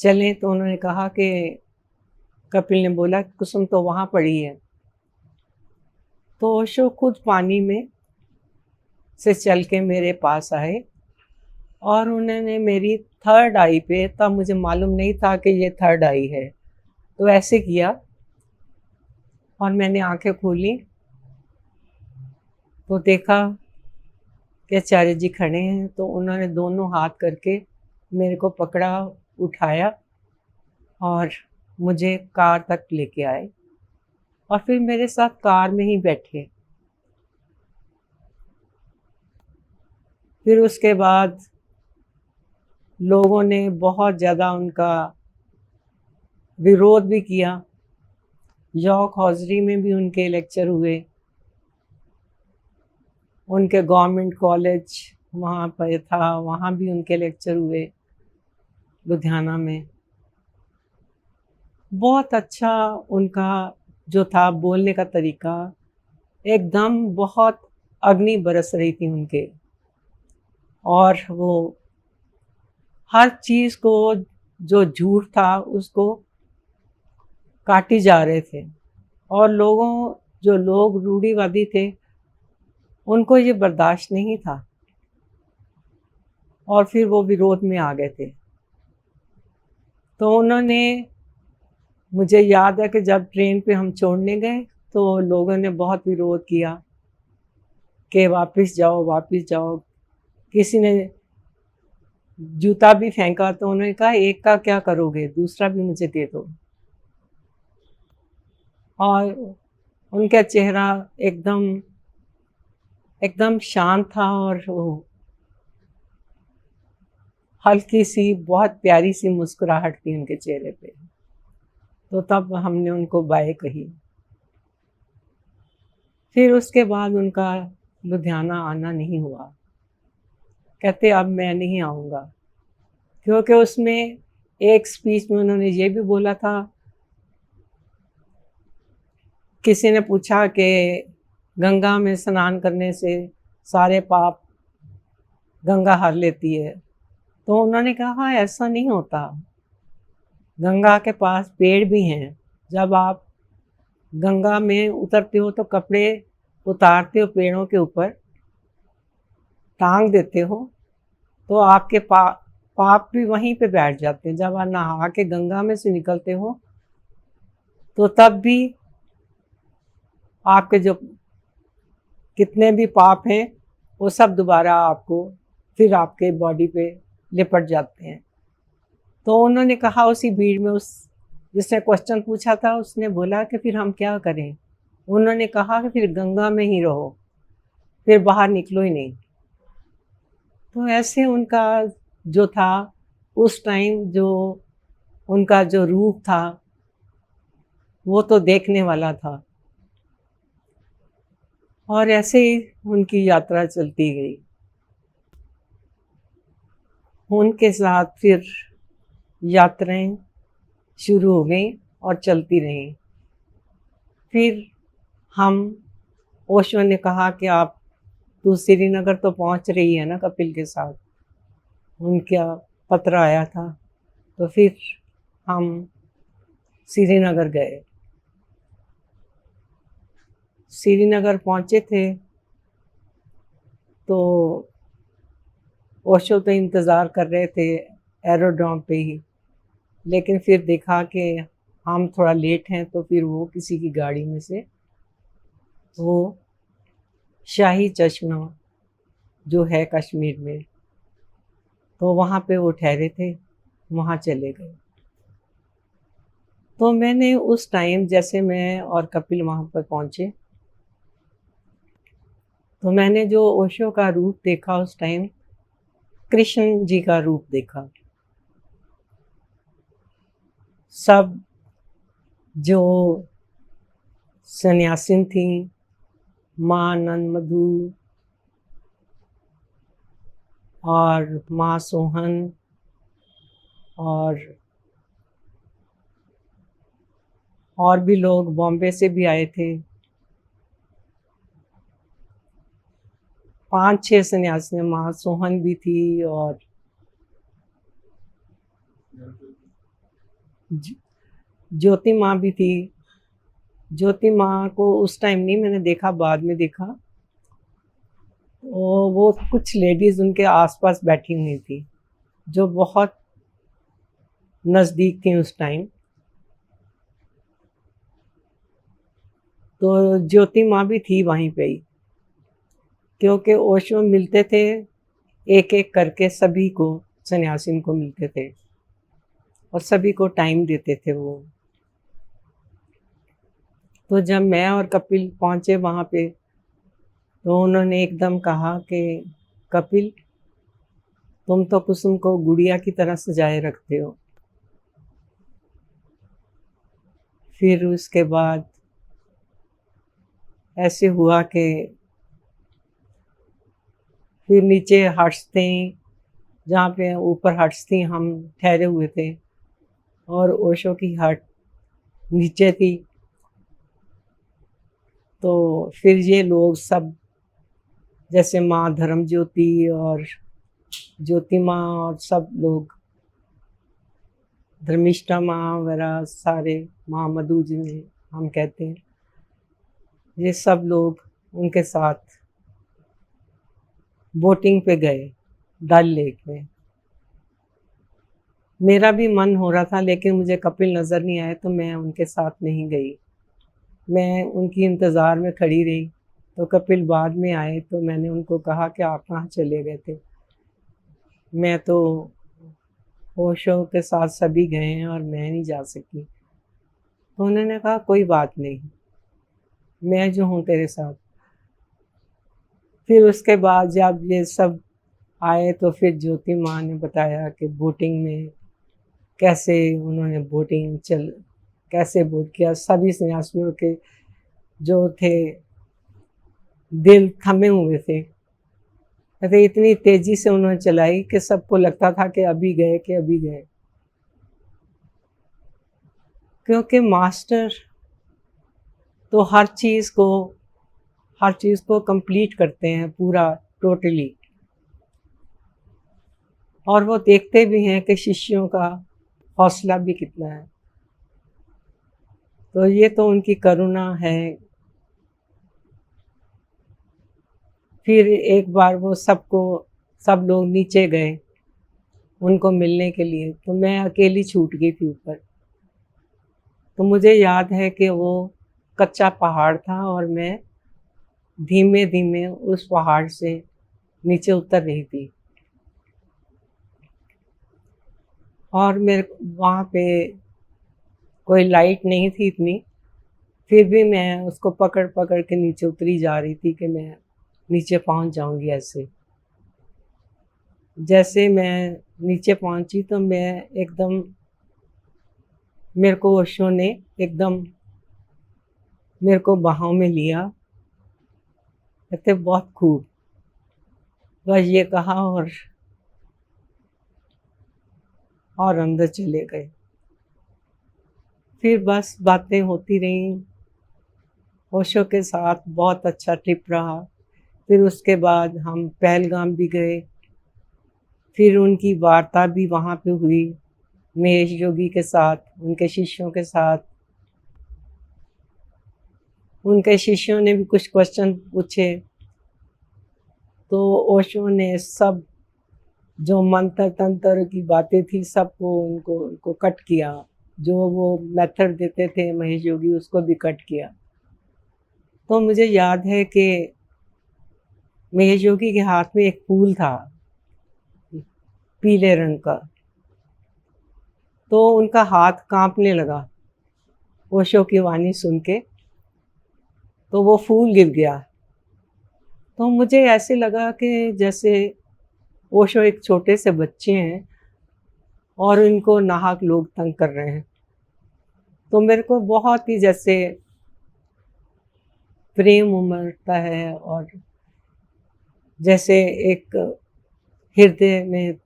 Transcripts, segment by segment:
चलें, तो उन्होंने कहा कि कपिल ने बोला कि कुसुम तो वहाँ पड़ी है। तो ओशो खुद पानी में से चल के मेरे पास आए और उन्होंने मेरी थर्ड आई पे, तब मुझे मालूम नहीं था कि ये थर्ड आई है, तो ऐसे किया और मैंने आंखें खोली तो देखा कि आचार्य जी खड़े हैं। तो उन्होंने दोनों हाथ करके मेरे को पकड़ा, उठाया और मुझे कार तक लेके आए और फिर मेरे साथ कार में ही बैठे। फिर उसके बाद लोगों ने बहुत ज़्यादा उनका विरोध भी किया। यॉर्क हॉजरी में भी उनके लेक्चर हुए, उनके गवर्नमेंट कॉलेज वहाँ पर था, वहाँ भी उनके लेक्चर हुए लुधियाना में। बहुत अच्छा उनका जो था बोलने का तरीका, एकदम बहुत अग्नि बरस रही थी उनके, और वो हर चीज़ को जो झूठ था उसको काटी जा रहे थे। और जो लोग रूढ़िवादी थे उनको ये बर्दाश्त नहीं था और फिर वो विरोध में आ गए थे। तो उन्होंने, मुझे याद है कि जब ट्रेन पे हम छोड़ने गए तो लोगों ने बहुत विरोध किया कि वापस जाओ, वापस जाओ। किसी ने जूता भी फेंका तो उन्होंने कहा एक का क्या करोगे, दूसरा भी मुझे दे दो। और उनका चेहरा एकदम एकदम शांत था और वो हल्की सी बहुत प्यारी सी मुस्कुराहट थी उनके चेहरे पे। तो तब हमने उनको बाय कही। फिर उसके बाद उनका लुधियाना आना नहीं हुआ। कहते अब मैं नहीं आऊँगा, क्योंकि उसमें एक स्पीच में उन्होंने ये भी बोला था, किसी ने पूछा कि गंगा में स्नान करने से सारे पाप गंगा हर लेती है। तो उन्होंने कहा ऐसा नहीं होता, गंगा के पास पेड़ भी हैं। जब आप गंगा में उतरते हो तो कपड़े उतारते हो, पेड़ों के ऊपर टांग देते हो, तो आपके पाप भी वहीं पे बैठ जाते हैं। जब आप नहा के गंगा में से निकलते हो तो तब भी आपके जो कितने भी पाप हैं वो सब दोबारा आपको फिर आपके बॉडी पे लिपट जाते हैं। तो उन्होंने कहा उसी भीड़ में, उस जिसने क्वेश्चन पूछा था उसने बोला कि फिर हम क्या करें। उन्होंने कहा कि फिर गंगा में ही रहो, फिर बाहर निकलो ही नहीं। तो ऐसे उनका जो था उस टाइम, जो उनका जो रूप था वो तो देखने वाला था। और ऐसे ही उनकी यात्रा चलती गई। उनके साथ फिर यात्राएं शुरू हो गई और चलती रहीं। फिर हम, ओशो ने कहा कि आप तो श्रीनगर तो पहुंच रही है ना कपिल के साथ, उनका पत्र आया था। तो फिर हम श्रीनगर गए। श्रीनगर पहुंचे थे तो ओशो तो इंतज़ार कर रहे थे एरोड्रोम पे ही, लेकिन फिर देखा कि हम थोड़ा लेट हैं तो फिर वो किसी की गाड़ी में से वो शाही चश्मा जो है कश्मीर में, तो वहाँ पे वो ठहरे थे, वहाँ चले गए। तो मैंने उस टाइम, जैसे मैं और कपिल वहाँ पर पहुँचे, तो मैंने जो ओशो का रूप देखा उस टाइम, कृष्ण जी का रूप देखा। सब जो सन्यासिन थी, माँ नंद मधु और माँ सोहन और भी लोग बॉम्बे से भी आए थे, 5-6 सन्यासी, माँ सोहन भी थी और ज- ज्योति माँ भी थी। ज्योति माँ को उस टाइम नहीं मैंने देखा, बाद में देखा। वो कुछ लेडीज उनके आसपास बैठी हुई थी जो बहुत नज़दीक थी उस टाइम। तो ज्योति माँ भी थी वहीं पे ही, क्योंकि ओशो मिलते थे एक एक करके, सभी को, सन्यासिन को मिलते थे और सभी को टाइम देते थे वो। तो जब मैं और कपिल पहुँचे वहाँ पे, तो उन्होंने एकदम कहा कि कपिल, तुम तो कुसुम को गुड़िया की तरह सजाए रखते हो। फिर उसके बाद ऐसे हुआ कि फिर नीचे हट्स थी, जहाँ पे ऊपर हट्स थी, हम ठहरे हुए थे, और ओशो की हट नीचे थी। तो फिर ये लोग सब, जैसे माँ धर्म ज्योति और ज्योति माँ और सब लोग, धर्मिष्ठा माँ वगैरह सारे, माँ मधु जिन्हें हम कहते हैं, ये सब लोग उनके साथ बोटिंग पे गए डल लेक में। मेरा भी मन हो रहा था, लेकिन मुझे कपिल नज़र नहीं आए तो मैं उनके साथ नहीं गई। मैं उनकी इंतज़ार में खड़ी रही। तो कपिल बाद में आए तो मैंने उनको कहा कि आप कहाँ चले गए थे। मैं तो ओशो के साथ सभी गए हैं और मैं नहीं जा सकी। तो उन्होंने कहा कोई बात नहीं, मैं जो हूँ तेरे साथ। फिर उसके बाद जब ये सब आए तो फिर ज्योति माँ ने बताया कि बोटिंग में कैसे उन्होंने कैसे बोट किया। सभी सन्यासियों के जो थे दिल थमे हुए थे। कहते इतनी तेजी से उन्होंने चलाई कि सबको लगता था कि अभी गए, कि अभी गए। क्योंकि मास्टर तो हर चीज़ को कंप्लीट करते हैं पूरा, टोटली। और वो देखते भी हैं कि शिष्यों का हौसला भी कितना है। तो ये तो उनकी करुणा है। फिर एक बार वो सब लोग नीचे गए उनको मिलने के लिए, तो मैं अकेली छूट गई थी ऊपर। तो मुझे याद है कि वो कच्चा पहाड़ था और मैं धीमे धीमे उस पहाड़ से नीचे उतर रही थी। और मेरे वहाँ पे कोई लाइट नहीं थी इतनी, फिर भी मैं उसको पकड़ पकड़ के नीचे उतरी जा रही थी कि मैं नीचे पहुँच जाऊँगी। ऐसे जैसे मैं नीचे पहुँची तो मैं एकदम, मेरे को ओशो ने एकदम मेरे को बाहों में लिया, कहते बहुत खूब, बस ये कहा और अंदर चले गए। फिर बस बातें होती रहीं। ओशो के साथ बहुत अच्छा ट्रिप रहा। फिर उसके बाद हम पहलगाम भी गए। फिर उनकी वार्ता भी वहाँ पे हुई महेश योगी के साथ, उनके शिष्यों के साथ। उनके शिष्यों ने भी कुछ क्वेश्चन पूछे, तो ओशो ने सब जो मंत्र तंत्र की बातें थी सबको उनको कट किया। जो वो मेथड देते थे महेश योगी, उसको भी कट किया। तो मुझे याद है कि महेश योगी के हाथ में एक फूल था पीले रंग का, तो उनका हाथ कांपने लगा ओशो की वाणी सुन के, तो वो फूल गिर गया। तो मुझे ऐसे लगा कि जैसे ओशो एक छोटे से बच्चे हैं और इनको नाहक लोग तंग कर रहे हैं। तो मेरे को बहुत ही जैसे प्रेम उमड़ता है और जैसे एक हृदय में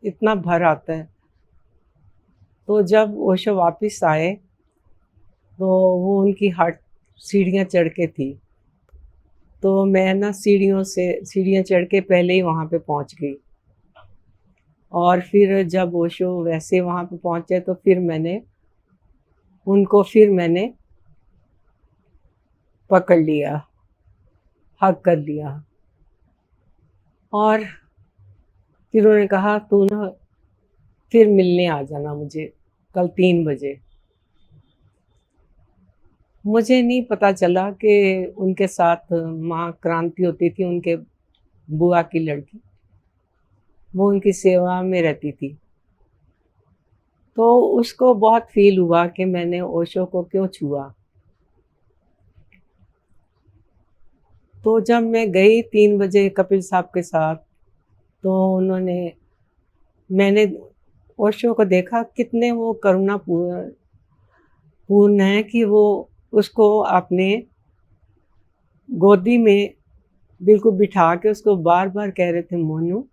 इतना भर आता है। तो जब ओशो वापस आए तो वो उनकी हट सीढ़ियाँ चढ़ के थी, तो मैं ना सीढ़ियाँ चढ़ के पहले ही वहाँ पे पहुँच गई। और फिर जब ओशो वैसे वहाँ पे पहुँचे तो फिर मैंने पकड़ लिया, हग कर लिया और फिर उन्होंने कहा तू ना फिर मिलने आ जाना मुझे कल 3 बजे। मुझे नहीं पता चला कि उनके साथ माँ क्रांति होती थी, उनके बुआ की लड़की, वो उनकी सेवा में रहती थी। तो उसको बहुत फील हुआ कि मैंने ओशो को क्यों छुआ। तो जब मैं गई 3 बजे कपिल साहब के साथ, तो मैंने ओशो को देखा कितने वो करुणा पूर्ण है कि वो उसको अपने गोदी में बिल्कुल बिठा के उसको बार बार कह रहे थे, मोनू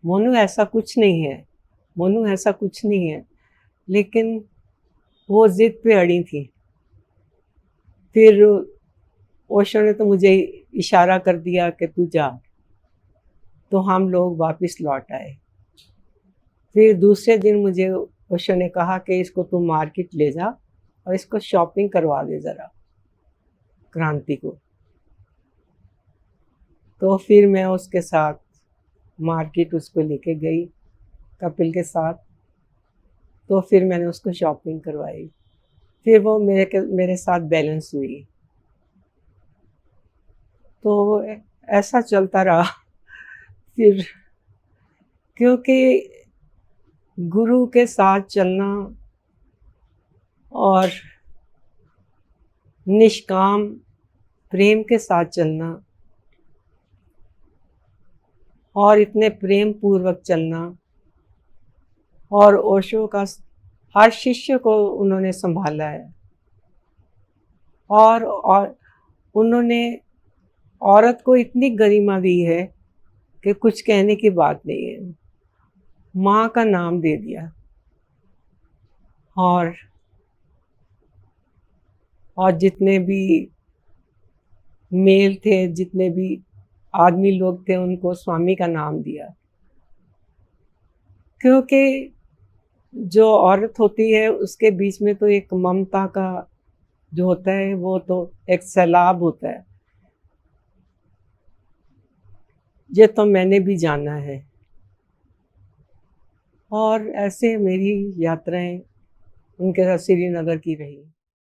मोनू ऐसा कुछ नहीं है, मोनू ऐसा कुछ नहीं है। लेकिन वो जिद पे अड़ी थी। फिर ओशो ने तो मुझे इशारा कर दिया कि तू जा, तो हम लोग वापस लौट आए। फिर दूसरे दिन मुझे ओशो ने कहा कि इसको तू मार्केट ले जा और इसको शॉपिंग करवा दे ज़रा, क्रांति को। तो फिर मैं उसके साथ मार्केट उसको लेके गई कपिल के साथ। तो फिर मैंने उसको शॉपिंग करवाई। फिर वो मेरे साथ बैलेंस हुई। तो ऐसा चलता रहा। फिर क्योंकि गुरु के साथ चलना और निष्काम प्रेम के साथ चलना और इतने प्रेम पूर्वक चलना, और ओशो का हर शिष्य को उन्होंने संभाला है। और उन्होंने औरत को इतनी गरिमा दी है कि कुछ कहने की बात नहीं है। माँ का नाम दे दिया। और जितने भी मेल थे, जितने भी आदमी लोग थे, उनको स्वामी का नाम दिया। क्योंकि जो औरत होती है उसके बीच में तो एक ममता का जो होता है वो तो एक सैलाब होता है। ये तो मैंने भी जाना है। और ऐसे मेरी यात्राएं उनके साथ श्रीनगर की रही।